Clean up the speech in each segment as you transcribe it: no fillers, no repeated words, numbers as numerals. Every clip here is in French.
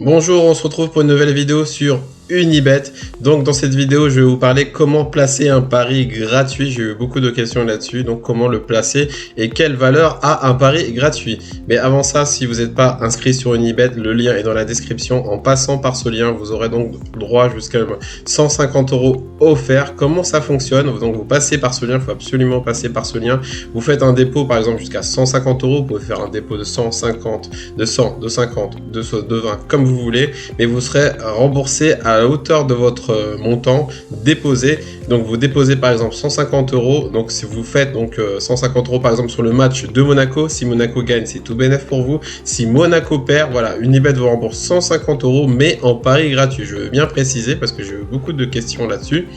Bonjour, on se retrouve pour une nouvelle vidéo sur Unibet. Donc dans cette vidéo, je vais vous parler comment placer un pari gratuit. J'ai eu beaucoup de questions là-dessus, donc comment le placer et quelle valeur a un pari gratuit. Mais avant ça, si vous n'êtes pas inscrit sur Unibet, le lien est dans la description. En passant par ce lien, vous aurez donc droit jusqu'à 150 € offerts. Comment ça fonctionne? Donc vous passez par ce lien, il faut absolument passer par ce lien. Vous faites un dépôt par exemple jusqu'à 150 €. Vous pouvez faire un dépôt de 150, de 100, de 50, de 20, comme vous voulez, mais vous serez remboursé à la hauteur de votre montant déposé. Donc vous déposez par exemple 150 €. Donc si vous faites donc 150 € par exemple sur le match de Monaco, si Monaco gagne, c'est tout bénef pour vous. Si Monaco perd, voilà, Unibet vous rembourse 150 €, mais en pari gratuit. Je veux bien préciser parce que j'ai eu beaucoup de questions là-dessus.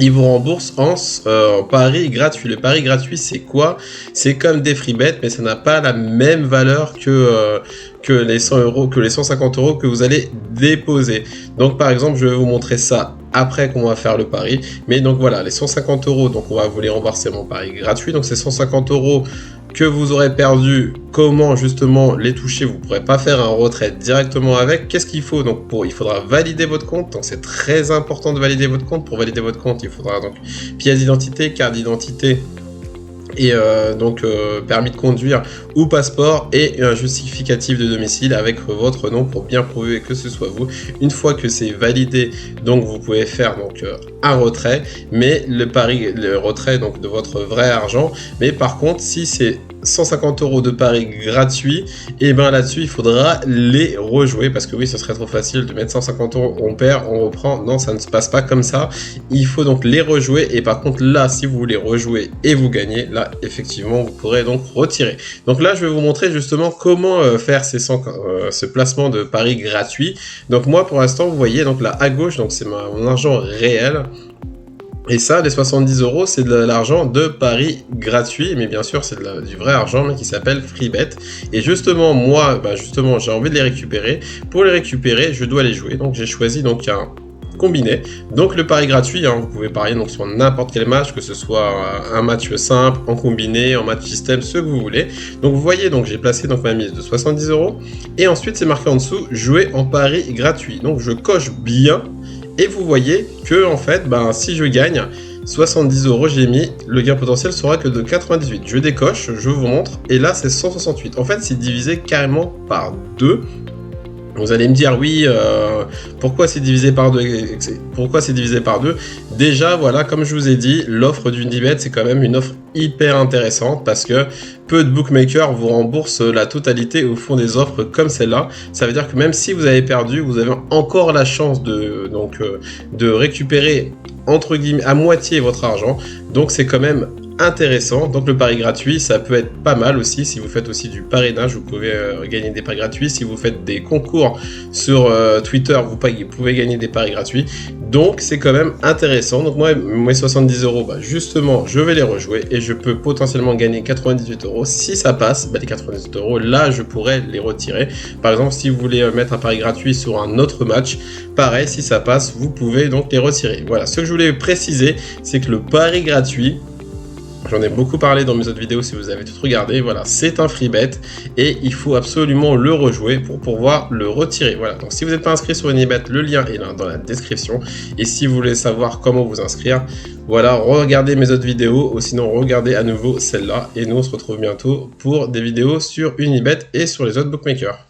Ils vous remboursent en pari gratuit. Le pari gratuit, c'est quoi? C'est comme des free bets, mais ça n'a pas la même valeur que les 100 €, que les 150 € que vous allez déposer. Donc par exemple, je vais vous montrer ça après qu'on va faire le pari. Mais donc voilà, les 150 €, donc on va vous les rembourser mon pari gratuit. Donc c'est 150 € que vous aurez perdu. Comment justement les toucher? Vous ne pourrez pas faire un retrait directement avec. Qu'est-ce qu'il faut? Donc il faudra valider votre compte. Donc c'est très important de valider votre compte. Pour valider votre compte, il faudra donc pièce d'identité, carte d'identité et permis de conduire ou passeport et un justificatif de domicile avec votre nom pour bien prouver que ce soit vous. Une fois que c'est validé, donc vous pouvez faire donc un retrait, mais le retrait donc de votre vrai argent. Mais par contre, si c'est 150 € de pari gratuit, et ben là-dessus il faudra les rejouer, parce que oui, ce serait trop facile de mettre 150 €, on perd, on reprend. Non, ça ne se passe pas comme ça. Il faut donc les rejouer, et par contre là, si vous voulez rejouer et vous gagnez, là effectivement vous pourrez donc retirer. Donc là je vais vous montrer justement comment faire ce placement de pari gratuit. Donc moi pour l'instant, vous voyez donc là à gauche, donc c'est mon argent réel. Et ça, les 70 €, c'est de l'argent de pari gratuit, mais bien sûr, c'est du vrai argent, mais qui s'appelle FreeBet. Et justement, moi, j'ai envie de les récupérer. Pour les récupérer, je dois les jouer. Donc, j'ai choisi donc un combiné. Donc, le pari gratuit, hein, vous pouvez parier donc sur n'importe quel match, que ce soit un match simple, en combiné, en match système, ce que vous voulez. Donc, vous voyez, donc j'ai placé donc ma mise de 70 €. Et ensuite, c'est marqué en dessous, jouer en pari gratuit. Donc, je coche bien. Et vous voyez que en fait, si je gagne 70 €, j'ai mis, le gain potentiel sera que de 98. Je décoche, je vous montre, et là c'est 168. En fait, c'est divisé carrément par 2. Vous allez me dire, oui, pourquoi c'est divisé par 2? Pourquoi c'est divisé par 2? Déjà, voilà, comme je vous ai dit, l'offre d'Unibet, c'est quand même une offre hyper intéressante, parce que peu de bookmakers vous remboursent la totalité ou font des offres comme celle-là. Ça veut dire que même si vous avez perdu, vous avez encore la chance de récupérer entre guillemets à moitié votre argent. Donc c'est quand même intéressant. Donc le pari gratuit, ça peut être pas mal aussi. Si vous faites aussi du parrainage, vous pouvez gagner des paris gratuits. Si vous faites des concours sur Twitter, vous pouvez gagner des paris gratuits. Donc c'est quand même intéressant. Donc moi, mes 70 €, justement, je vais les rejouer et je peux potentiellement gagner 98 €. Si ça passe, les 98 €, là, je pourrais les retirer. Par exemple, si vous voulez mettre un pari gratuit sur un autre match, pareil, si ça passe, vous pouvez donc les retirer. Voilà, ce que je voulais préciser, c'est que le pari gratuit, j'en ai beaucoup parlé dans mes autres vidéos si vous avez tout regardé, voilà, c'est un free bet et il faut absolument le rejouer pour pouvoir le retirer. Voilà, donc si vous n'êtes pas inscrit sur Unibet, le lien est là dans la description. Et si vous voulez savoir comment vous inscrire, voilà, regardez mes autres vidéos ou sinon regardez à nouveau celle-là. Et nous on se retrouve bientôt pour des vidéos sur Unibet et sur les autres bookmakers.